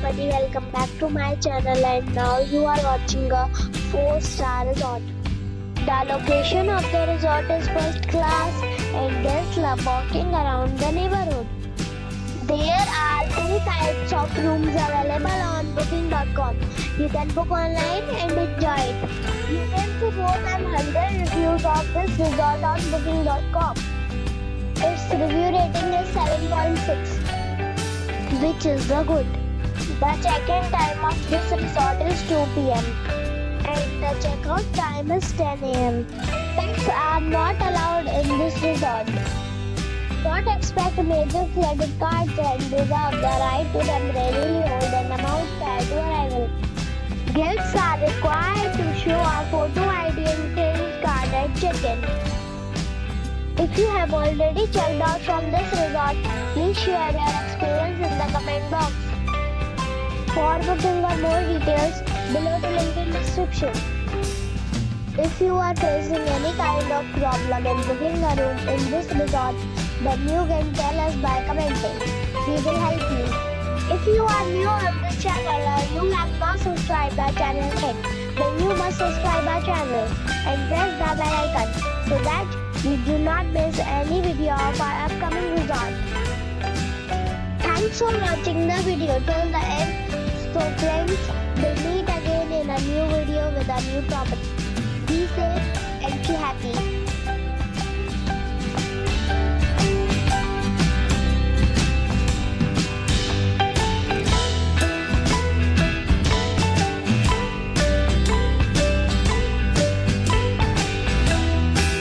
everybody, welcome back to my channel, and now you are watching a 4-star resort. The location of the resort is first class and guests love walking around the neighborhood. There are 2 types of rooms available on booking.com. You can book online and enjoy it. You can see more than 100 reviews of this resort on booking.com. Its review rating is 7.6, which is the good. The check-in time of this resort is 2 p.m. and the check-out time is 10 a.m. Pets are not allowed in this resort. Don't expect major credit cards and reserve the right to temporarily hold an amount prior to arrival. Guests are required to show a photo ID and credit card at check-in. If you have already checked out from this resort, please share your experience in the comment box. For booking or more details, below the link in description. If you are facing any kind of problem in booking a room in this resort, then you can tell us by commenting. We will help you. If you are new on this channel or you have not subscribed our channel yet, then you must subscribe our channel and press the bell icon so that you do not miss any video of our upcoming resort. Thanks for watching the video till the end. So friends, we'll meet again in a new video with a new property. Be safe and be happy.